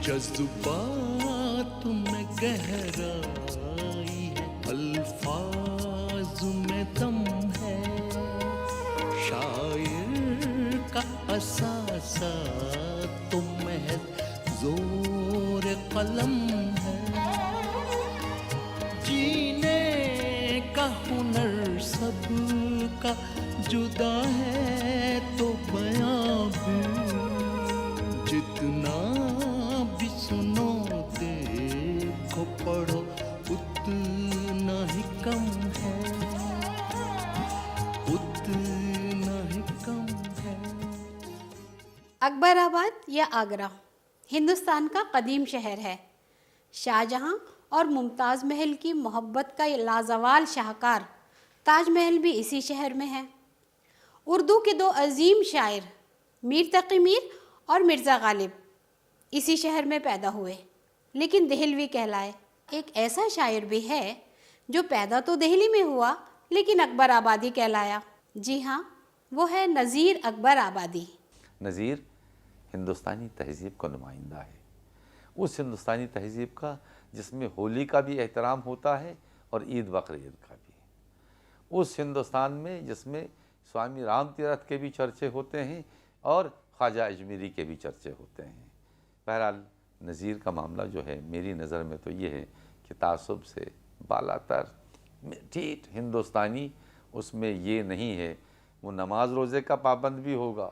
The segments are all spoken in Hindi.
जज्बात में गहराई है, अल्फाज में दम है, शायर का असासा तो महज जोर कलम है। जीने का हुनर सबका जुदा है, तो बयां भी जितना भी सुनो देखो पढ़ो उतना ही कम है, उतना ही कम है। अकबराबाद या आगरा हिंदुस्तान का कदीम शहर है। शाहजहां और मुमताज़ महल की मोहब्बत का लाजवाल शाहकार ताजमहल भी इसी शहर में है। उर्दू के दो अजीम शायर मीर तक़ी मीर और मिर्ज़ा गालिब इसी शहर में पैदा हुए, लेकिन देहलवी कहलाए। एक ऐसा शायर भी है जो पैदा तो दिल्ली में हुआ लेकिन अकबर आबादी कहलाया। जी हाँ, वो है नज़ीर अकबर आबादी। नज़ीर हिंदुस्तानी तहज़ीब का नुमाइंदा है, उस हिंदुस्तानी तहज़ीब का जिसमें होली का भी एहतराम होता है और ईद बकरीद का भी, उस हिंदुस्तान में जिसमें स्वामी राम तीरथ के भी चर्चे होते हैं और ख्वाजा अजमेरी के भी चर्चे होते हैं। बहरहाल नज़ीर का मामला जो है मेरी नज़र में तो ये है कि तासुब से बालातर ठीक हिंदुस्तानी उसमें ये नहीं है। वो नमाज रोज़े का पाबंद भी होगा,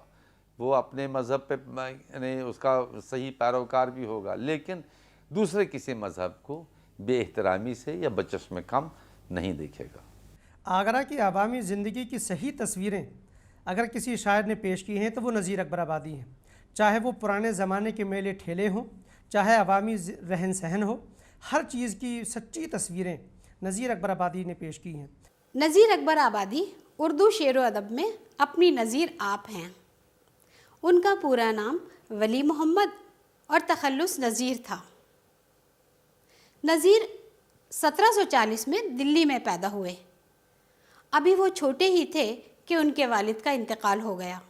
वो अपने मज़हब पे यानी उसका सही पैरोकार भी होगा, लेकिन दूसरे किसी मज़हब को बेएहतरामी से या बचश में कम नहीं देखेगा। आगरा की आवामी ज़िंदगी की सही तस्वीरें अगर किसी शायर ने पेश की हैं तो वो नज़ीर अकबर आबादी हैं। चाहे वो पुराने ज़माने के मेले ठेले हों, चाहे अवामी रहन सहन हो, हर चीज़ की सच्ची तस्वीरें नज़ीर अकबर आबादी ने पेश की हैं। नज़ीर अकबर आबादी उर्दू शेर व अदब में अपनी नज़ीर आप हैं। उनका पूरा नाम वली मोहम्मद और तखल्लुस नज़ीर था। नज़ीर 1740 में दिल्ली में पैदा हुए। अभी वो छोटे ही थे कि उनके वालिद का इंतकाल हो गया।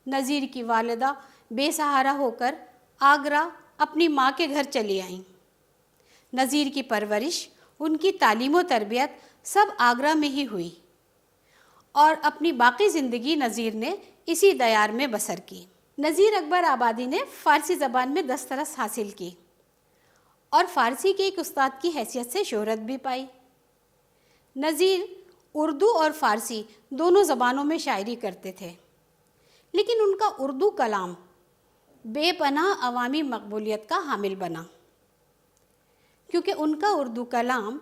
नज़ीर की वालिदा बेसहारा होकर आगरा अपनी माँ के घर चली आईं। नज़ीर की परवरिश, उनकी तालीम व तरबियत सब आगरा में ही हुई और अपनी बाकी ज़िंदगी नज़ीर ने इसी दयार में बसर की। नज़ीर अकबर आबादी ने फ़ारसी ज़बान में दस्तरस हासिल की और फ़ारसी के एक उस्ताद की हैसियत से शोहरत भी पाई। नज़ीर उर्दू और फ़ारसी दोनों ज़बानों में शायरी करते थे, लेकिन उनका उर्दू कलाम बेपनाह अवामी मकबूलियत का हामिल बना, क्योंकि उनका उर्दू कलाम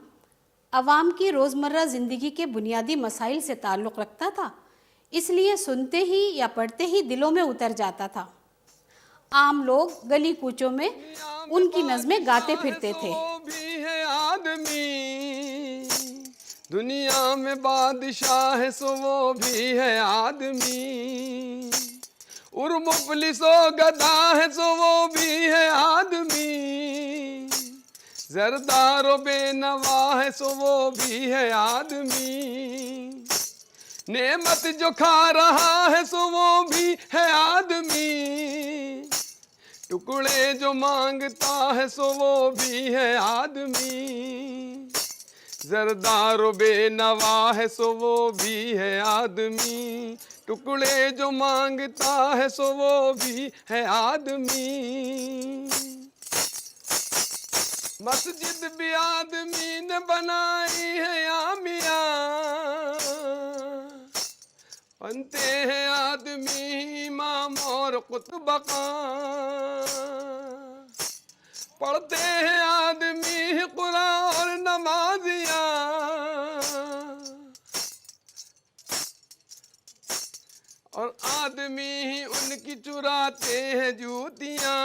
अवाम की रोज़मर्रा ज़िंदगी के बुनियादी मसाइल से ताल्लुक़ रखता था, इसलिए सुनते ही या पढ़ते ही दिलों में उतर जाता था। आम लोग गली कूचों में उनकी नज़में गाते फिरते थे। दुनिया में बादशाह है सो वो भी है आदमी, और मुफलिसो गदा है सो वो भी है आदमी, ज़रदारो बेनवा है सो वो भी है आदमी, नेमत जो खा रहा है सो वो भी है आदमी, टुकड़े जो मांगता है सो वो भी है आदमी, ज़रदारो बेनवा है सो वो भी है आदमी, टुकड़े जो मांगता है सो वो भी है आदमी। मस्जिद भी आदमी ने बनाई है आमिया, बनते हैं आदमी इमाम और कुतुबका, पढ़ते हैं आदमी कुरान और नमाजिया, और आदमी ही उनकी चुराते हैं जूतियाँ,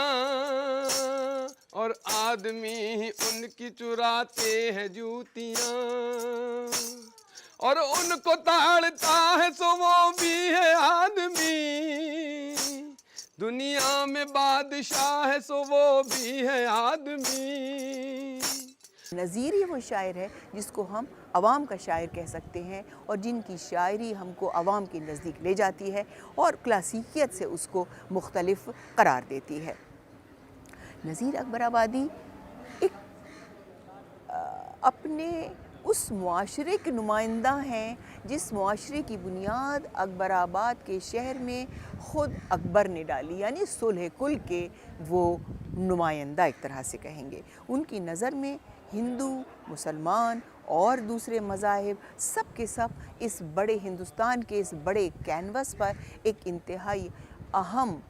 और आदमी ही उनकी चुराते हैं जूतियाँ, और उनको ताड़ता है सो वो भी है आदमी, दुनिया में बादशाह है सो वो भी है आदमी। नज़ीर ही वो शायर है जिसको हम अवाम का शायर कह सकते हैं और जिनकी शायरी हमको अवाम के नज़दीक ले जाती है और क्लासिकियत से उसको मुख्तलिफ करार देती है। नज़ीर अकबर आबादी एक अपने उस मुआशरे के नुमाइंदा हैं जिस मुआशरे की बुनियाद अकबराबाद के शहर में ख़ुद अकबर ने डाली, यानी सुलह कुल के वो नुमाइंदा एक तरह से कहेंगे। उनकी नज़र में हिंदू, मुसलमान और दूसरे मज़ाहिब सब के सब इस बड़े हिंदुस्तान के इस बड़े कैनवस पर एक इंतहाई अहम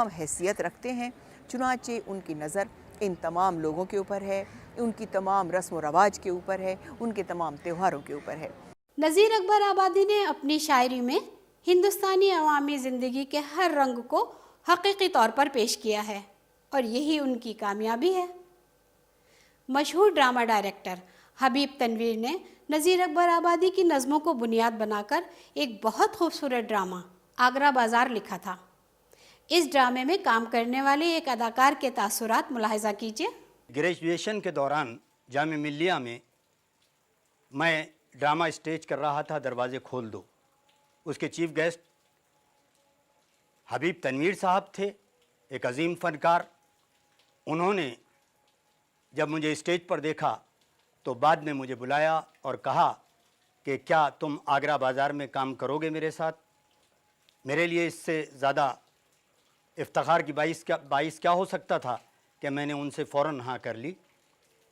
हैसियत रखते हैं। चुनाचे उनकी नज़र इन तमाम लोगों के ऊपर है, उनकी तमाम रस्म व रवाज के ऊपर है, उनके तमाम त्योहारों के ऊपर है। नज़ीर अकबर आबादी ने अपनी शायरी में हिंदुस्तानी अवामी ज़िंदगी के हर रंग को हकीकी तौर पर पेश किया है और यही उनकी कामयाबी है। मशहूर ड्रामा डायरेक्टर हबीब तनवीर ने नज़ीर अकबर आबादी की नज़मों को बुनियाद बनाकर एक बहुत खूबसूरत ड्रामा आगरा बाज़ार लिखा था। इस ड्रामे में काम करने वाले एक अदाकार के तासुरात मुलाहिज़ा कीजिए। ग्रेजुएशन के दौरान जामिया मिल्लिया में मैं ड्रामा स्टेज कर रहा था, दरवाज़े खोल दो। उसके चीफ गेस्ट हबीब तनवीर साहब थे, एक अजीम फ़नकार। उन्होंने जब मुझे स्टेज पर देखा तो बाद में मुझे बुलाया और कहा कि क्या तुम आगरा बाज़ार में काम करोगे मेरे साथ। मेरे लिए इससे ज़्यादा इफ्तिखार की बाइस क्या हो सकता था कि मैंने उनसे फ़ौरन हाँ कर ली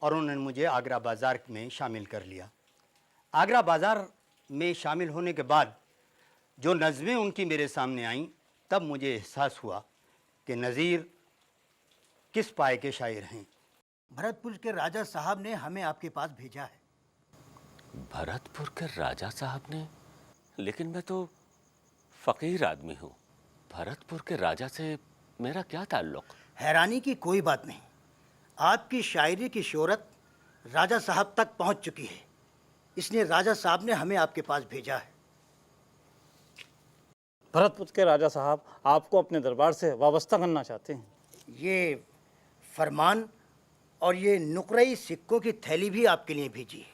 और उन्होंने मुझे आगरा बाज़ार में शामिल कर लिया। आगरा बाज़ार में शामिल होने के बाद जो नज़में उनकी मेरे सामने आईं, तब मुझे एहसास हुआ कि नज़ीर किस पाए के शायर हैं। भरतपुर के राजा साहब ने हमें आपके पास भेजा है। भरतपुर के राजा साहब ने? लेकिन मैं तो फ़कीर आदमी हूँ। भरतपुर के राजा से मेरा क्या ताल्लुक़? हैरानी की कोई बात नहीं। आपकी शायरी की शोहरत राजा साहब तक पहुँच चुकी है, इसलिए राजा साहब ने हमें आपके पास भेजा है। भरतपुर के राजा साहब आपको अपने दरबार से वाबस्ता करना चाहते हैं। ये फरमान और ये नुकरई सिक्कों की थैली भी आपके लिए भेजी है,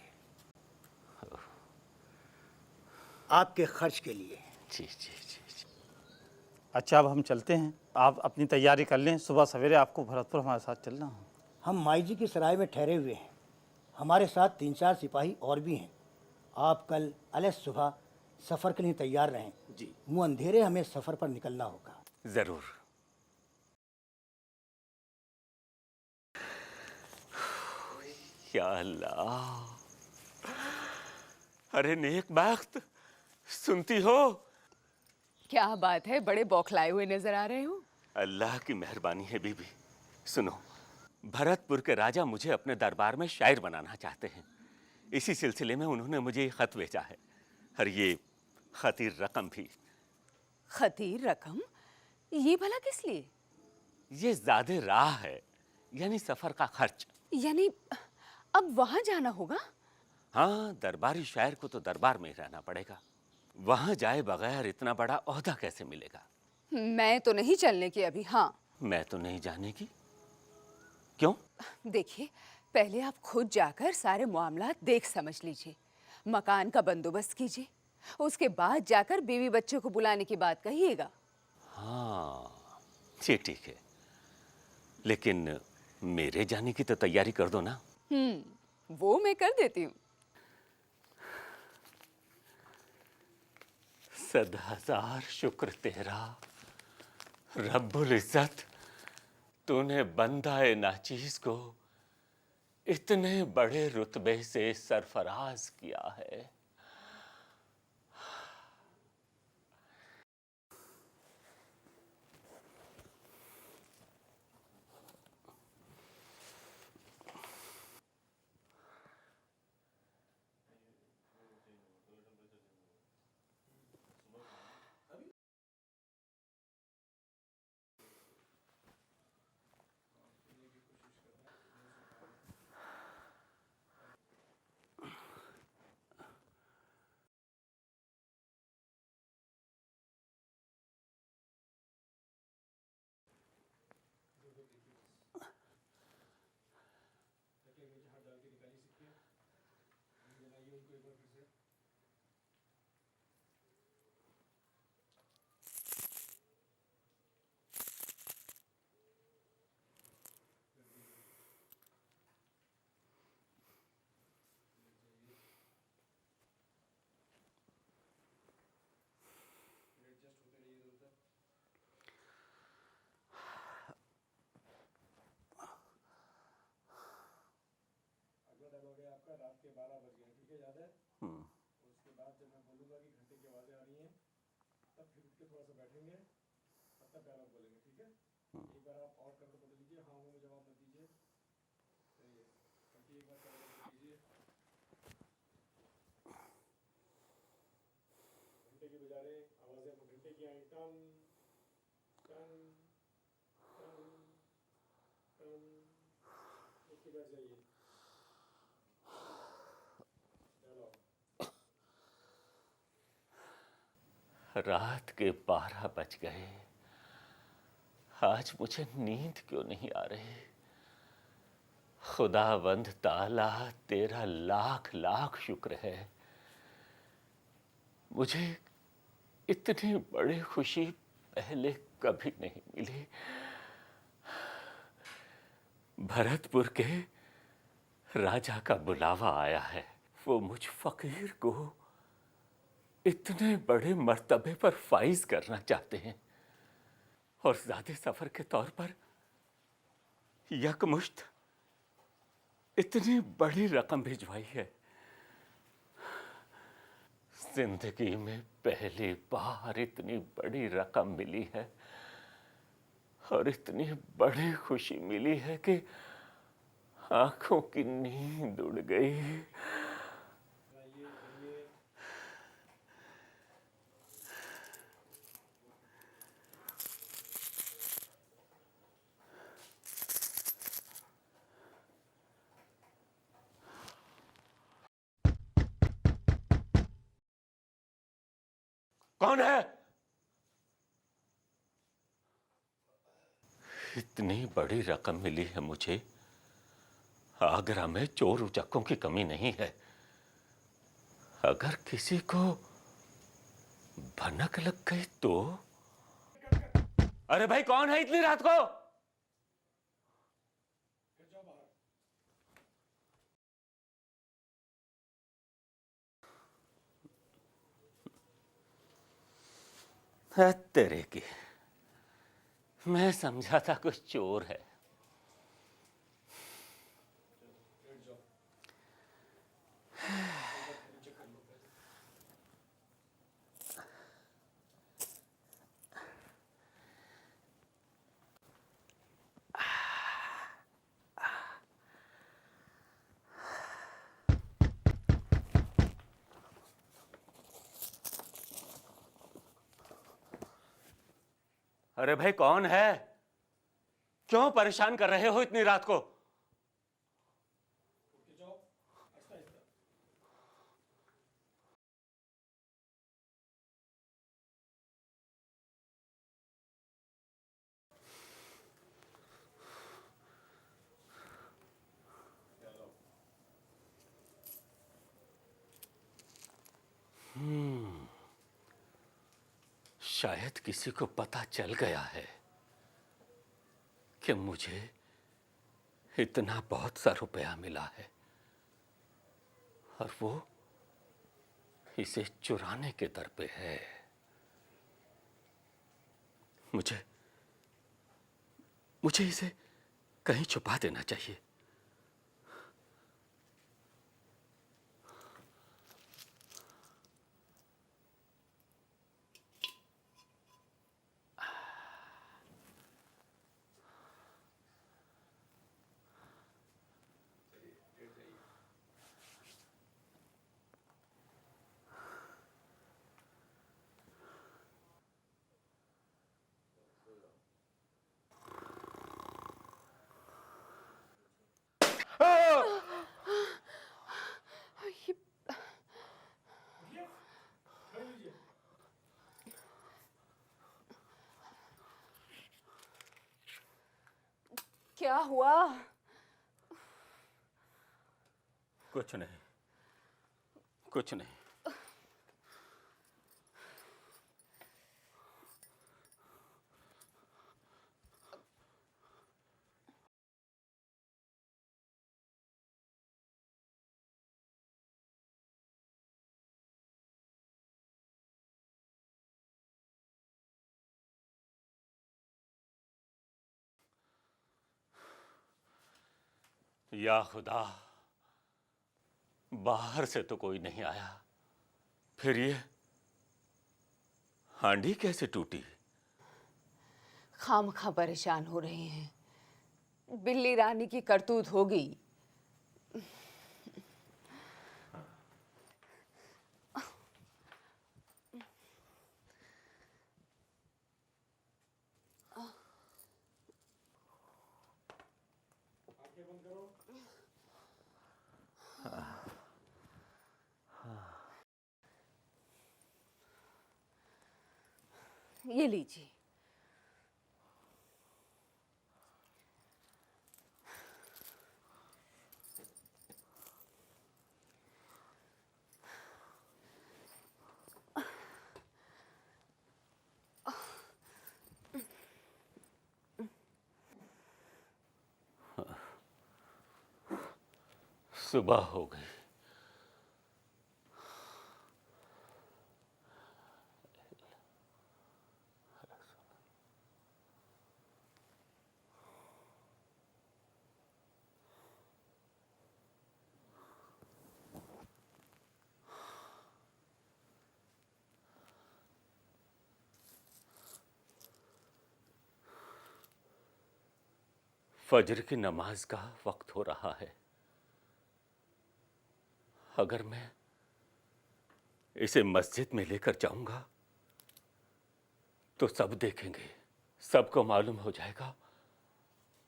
आपके खर्च के लिए। जी जी जी जी। अच्छा, अब हम चलते हैं। आप अपनी तैयारी कर लें, सुबह सवेरे आपको भरतपुर हमारे साथ चलना है। हम माई जी की सराय में ठहरे हुए हैं, हमारे साथ 3-4 सिपाही और भी हैं। आप कल अलग सुबह सफ़र के लिए तैयार रहें जी। मुँह अंधेरे हमें सफ़र पर निकलना होगा। ज़रूर। या अल्लाह, अरे नेक बख्त, सुनती हो? क्या बात है, बड़े बौखलाए हुए नजर आ रहे हो। अल्लाह की मेहरबानी है बीबी। सुनो, भरतपुर के राजा मुझे अपने दरबार में शायर बनाना चाहते हैं। इसी सिलसिले में उन्होंने मुझे खत भेजा है और ये खतीर रकम भी। खतीर रकम? ये भला किस लिए? ये ज़्यादा राह है, यानी सफ़र का खर्च। यानी अब वहाँ जाना होगा? हाँ, दरबारी शायर को तो दरबार में ही रहना पड़ेगा। वहाँ जाए बगैर इतना बड़ा ओहदा कैसे मिलेगा? मैं तो नहीं चलने की अभी। हाँ, मैं तो नहीं जाने की। क्यों? देखिए, पहले आप खुद जाकर सारे मामला देख समझ लीजिए, मकान का बंदोबस्त कीजिए, उसके बाद जाकर बीवी बच्चों को बुलाने की बात कहिएगा। हाँ, ये ठीक है, लेकिन मेरे जाने की तो तैयारी कर दो ना। वो मैं कर देती हूँ। 100,000 शुक्र तेरा रब्बुल इज़्ज़त, तूने बंदाए नाचीज़ को इतने बड़े रुतबे से सरफराज किया है। रात के 12 बज गए। आज मुझे नींद क्यों नहीं आ रही? खुदावंद ताला तेरा लाख लाख शुक्र है, मुझे इतनी बड़ी खुशी पहले कभी नहीं मिली। भरतपुर के राजा का बुलावा आया है। वो मुझ फकीर को इतने बड़े मर्तबे पर फाइज करना चाहते हैं और ज़ादे सफर के तौर पर यकमुश्त इतनी बड़ी रकम भिजवाई है। जिंदगी में पहली बार इतनी बड़ी रकम मिली है और इतनी बड़ी खुशी मिली है कि आंखों की नींद उड़ गई। कौन है? इतनी बड़ी रकम मिली है मुझे। आगरा में चोर उचक्कों की कमी नहीं है। अगर किसी को भनक लग गई तो? अरे भाई, कौन है इतनी रात को? तेरे की, मैं समझा था कुछ चोर है। अरे भाई, कौन है? क्यों परेशान कर रहे हो इतनी रात को? शायद किसी को पता चल गया है कि मुझे इतना बहुत सा रुपया मिला है और वो इसे चुराने के दर पे है। मुझे इसे कहीं छुपा देना चाहिए। क्या हुआ? कुछ नहीं, कुछ नहीं। या खुदा, बाहर से तो कोई नहीं आया, फिर ये हांडी कैसे टूटी? खामखा परेशान हो रहे हैं। बिल्ली रानी की करतूत होगी। ये लीजिए। सुबह हो गई। फजर की नमाज का वक्त हो रहा है। अगर मैं इसे मस्जिद में लेकर जाऊंगा तो सब देखेंगे, सबको मालूम हो जाएगा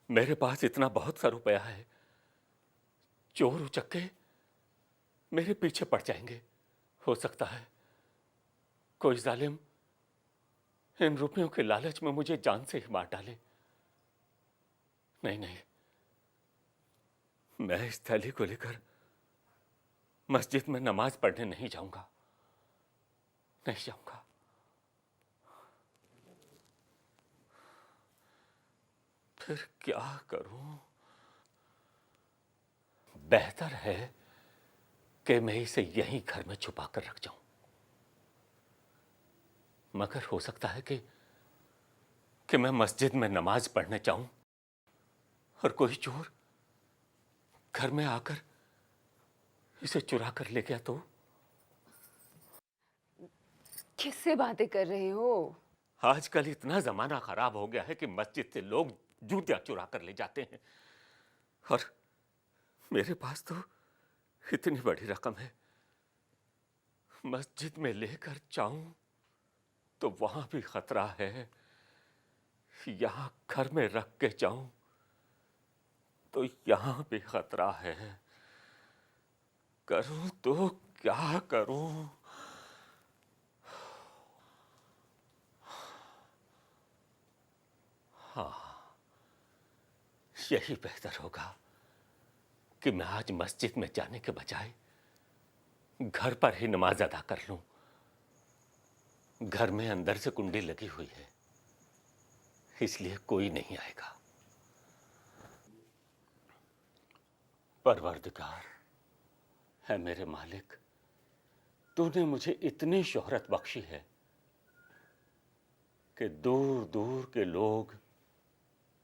मेरे पास इतना बहुत सा रुपया है। चोर उचक्के मेरे पीछे पड़ जाएंगे। हो सकता है कोई जालिम इन रुपयों के लालच में मुझे जान से ही मार डाले। नहीं नहीं, मैं इस थैली को लेकर मस्जिद में नमाज पढ़ने नहीं जाऊंगा, नहीं जाऊंगा। फिर क्या करूं? बेहतर है कि मैं इसे यहीं घर में छुपा कर रख जाऊं। मगर हो सकता है कि मैं मस्जिद में नमाज पढ़ने जाऊं और कोई चोर घर में आकर इसे चुरा कर ले गया तो? किससे बातें कर रहे हो? आजकल इतना जमाना खराब हो गया है कि मस्जिद से लोग जूतियां चुरा कर ले जाते हैं, और मेरे पास तो इतनी बड़ी रकम है। मस्जिद में लेकर जाऊं तो वहां भी खतरा है, यहां घर में रख के जाऊं तो यहां भी खतरा है। करूं तो क्या करूं? हाँ, यही बेहतर होगा कि मैं आज मस्जिद में जाने के बजाय घर पर ही नमाज अदा कर लूं। घर में अंदर से कुंडी लगी हुई है, इसलिए कोई नहीं आएगा। परवरदिगार है मेरे मालिक, तूने मुझे इतनी शोहरत बख्शी है कि दूर दूर के लोग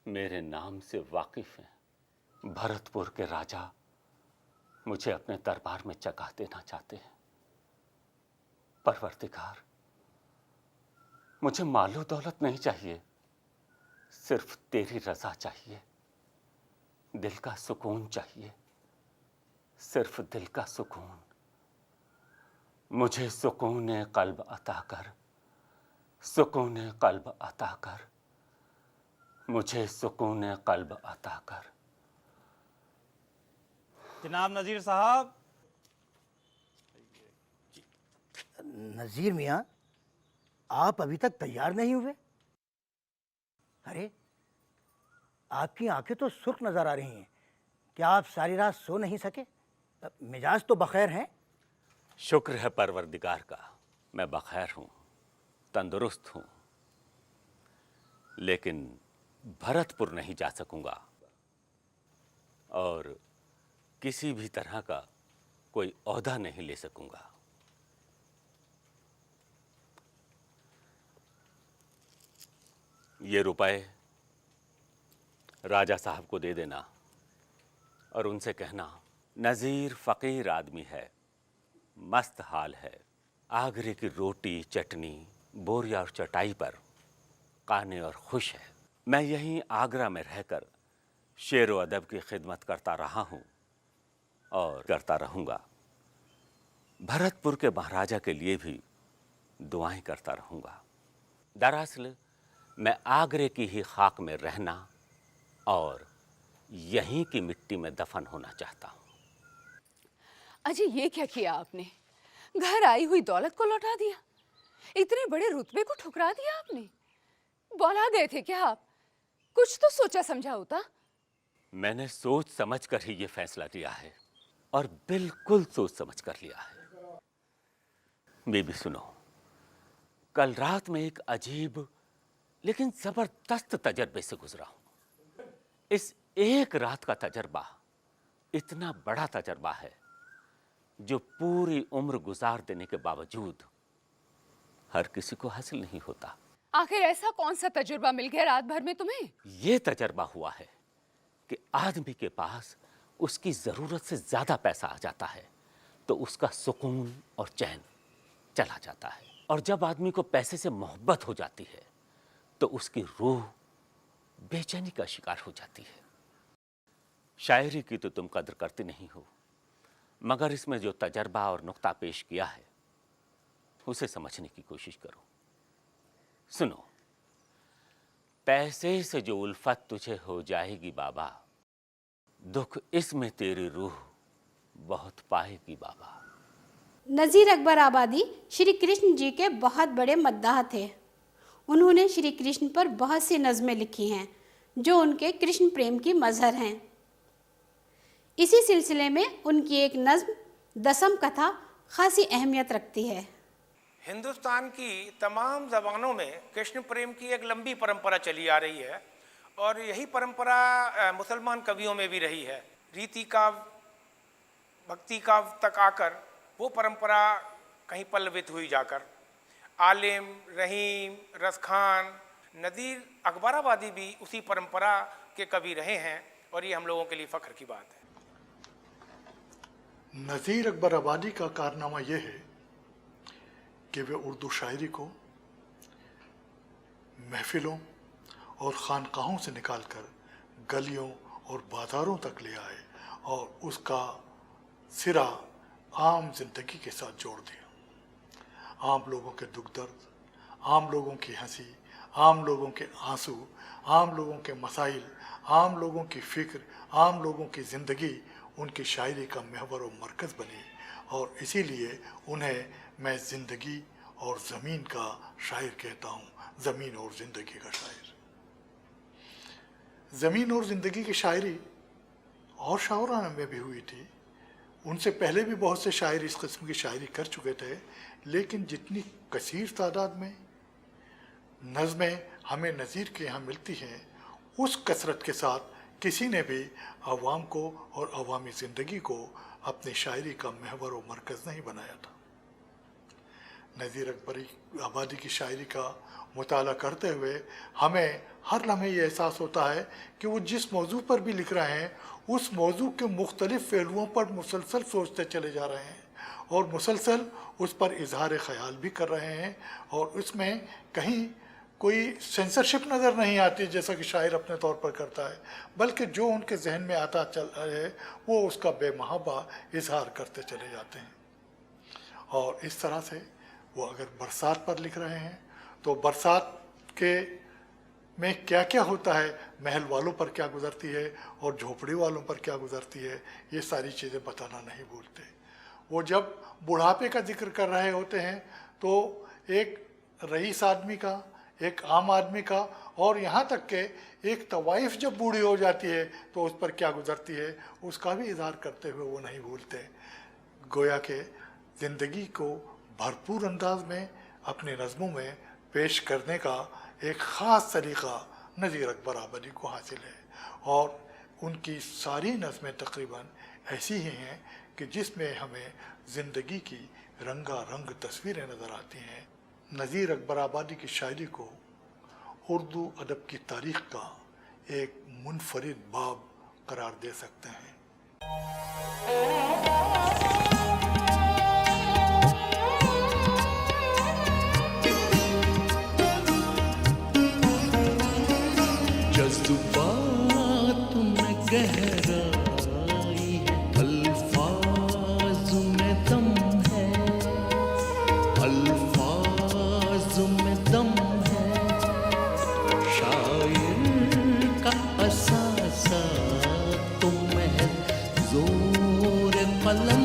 मेरे नाम से वाकिफ हैं। भरतपुर के राजा मुझे अपने दरबार में जगह देना चाहते हैं। परवरदिगार, मुझे मालो दौलत नहीं चाहिए, सिर्फ तेरी रजा चाहिए। दिल का सुकून चाहिए, सिर्फ दिल का सुकून। मुझे सुकून कल्ब अता कर, सुकून कल्ब अता कर, मुझे सुकून कल्ब अता कर। जनाब नज़ीर साहब। नज़ीर मियाँ, आप अभी तक तैयार नहीं हुए? अरे, आपकी आंखें तो सुर्ख नजर आ रही हैं। क्या आप सारी रात सो नहीं सके? मिजाज तो बखैर हैं? शुक्र है परवरदिगार का, मैं बखैर हूँ, तंदुरुस्त हूँ। लेकिन भरतपुर नहीं जा सकूंगा और किसी भी तरह का कोई ओहदा नहीं ले सकूंगा। ये रुपए राजा साहब को दे देना और उनसे कहना, नज़ीर फ़कीर आदमी है, मस्त हाल है, आगरे की रोटी चटनी बोरिया और चटाई पर काने और खुश है। मैं यहीं आगरा में रहकर शेर व अदब की खिदमत करता रहा हूँ और करता रहूँगा। भरतपुर के महाराजा के लिए भी दुआएं करता रहूँगा। दरअसल मैं आगरे की ही खाक में रहना और यहीं की मिट्टी में दफन होना चाहता हूँ। अजय, ये क्या किया आपने? घर आई हुई दौलत को लौटा दिया, इतने बड़े रुतबे को ठुकरा दिया आपने। बौला गए थे क्या आप? कुछ तो सोचा समझा होता। मैंने सोच समझ कर ही ये फैसला लिया है और बिल्कुल सोच समझ कर लिया है। बीबी सुनो, कल रात में एक अजीब लेकिन जबरदस्त तजर्बे से गुजरा हूं। इस एक रात का तजर्बा इतना बड़ा तजर्बा है जो पूरी उम्र गुजार देने के बावजूद हर किसी को हासिल नहीं होता। आखिर ऐसा कौन सा तजुर्बा मिल गया रात भर में तुम्हें? ये तजर्बा हुआ है कि आदमी के पास उसकी जरूरत से ज्यादा पैसा आ जाता है तो उसका सुकून और चैन चला जाता है, और जब आदमी को पैसे से मोहब्बत हो जाती है तो उसकी रूह बेचैनी का शिकार हो जाती है। शायरी की तो तुम कदर करती नहीं हो, मगर इसमें जो तजर्बा और नुक्ता पेश किया है उसे समझने की कोशिश करो। सुनो, पैसे से जो उल्फत तुझे हो जाएगी बाबा, दुख इसमें तेरी रूह बहुत पाएगी बाबा। नज़ीर अकबर आबादी श्री कृष्ण जी के बहुत बड़े मद्दाह थे। उन्होंने श्री कृष्ण पर बहुत सी नज़में लिखी हैं जो उनके कृष्ण प्रेम की मजहर हैं। इसी सिलसिले में उनकी एक नज़्म दसम कथा खासी अहमियत रखती है। हिंदुस्तान की तमाम ज़बानों में कृष्ण प्रेम की एक लंबी परंपरा चली आ रही है और यही परंपरा मुसलमान कवियों में भी रही है। रीति काव्य, भक्ति काव्य तक आकर वो परंपरा कहीं पल्लवित हुई जाकर आलिम, रहीम, रसखान, नज़ीर अकबराबादी भी उसी परंपरा के कवि रहे हैं और ये हम लोगों के लिए फ़ख्र की बात है। नज़ीर अकबर आबादी का कारनामा यह है कि वे उर्दू शायरी को महफिलों और खानकाहों से निकालकर गलियों और बाज़ारों तक ले आए और उसका सिरा आम जिंदगी के साथ जोड़ दिया। आम लोगों के दुख दर्द, आम लोगों की हंसी, आम लोगों के आंसू, आम लोगों के मसाइल, आम लोगों की फ़िक्र, आम लोगों की ज़िंदगी उनकी शायरी का महवर और मरकज़ बनी और इसीलिए उन्हें मैं ज़िंदगी और ज़मीन का शायर कहता हूँ, ज़मीन और ज़िंदगी का शायर। ज़मीन और ज़िंदगी की शायरी और शायराना में भी हुई थी। उनसे पहले भी बहुत से शायर इस किस्म की शायरी कर चुके थे, लेकिन जितनी कसीर तादाद में नज़में हमें नज़ीर के यहाँ मिलती हैं, उस कसरत के साथ किसी ने भी अवाम को और अवामी ज़िंदगी को अपनी शायरी का महवर और मरकज़ नहीं बनाया था। नज़ीर अकबरी आबादी की शायरी का मुताला करते हुए हमें हर लम्हे ये एहसास होता है कि वो जिस मौजू पर भी लिख रहे हैं उस मौजू के मुख्तलिफ़ पहलुओं पर मुसलसल सोचते चले जा रहे हैं और मुसलसल उस पर इजहार ख़याल भी कर रहे हैं और उसमें कहीं कोई सेंसरशिप नज़र नहीं आती जैसा कि शायर अपने तौर पर करता है, बल्कि जो उनके जहन में आता चल है वो उसका बेमहाबा इजहार करते चले जाते हैं। और इस तरह से वो अगर बरसात पर लिख रहे हैं तो बरसात के में क्या क्या होता है, महल वालों पर क्या गुज़रती है और झोपड़ी वालों पर क्या गुज़रती है, ये सारी चीज़ें बताना नहीं भूलते। वो जब बुढ़ापे का जिक्र कर रहे होते हैं तो एक रईस आदमी का, एक आम आदमी का और यहाँ तक के एक तवाइफ जब बूढ़ी हो जाती है तो उस पर क्या गुज़रती है उसका भी इज़हार करते हुए वो नहीं भूलते। गोया के ज़िंदगी को भरपूर अंदाज में अपनी नज़मों में पेश करने का एक ख़ास तरीक़ा नज़ीर अकबर आबादी को हासिल है और उनकी सारी नज़में तकरीबन ऐसी ही हैं कि जिसमें हमें ज़िंदगी की रंगारंग तस्वीरें नज़र आती हैं। नज़ीर अकबर आबादी की शायरी को उर्दू अदब की तारीख़ का एक मुनफरिद बाब करार दे सकते हैं। पलंग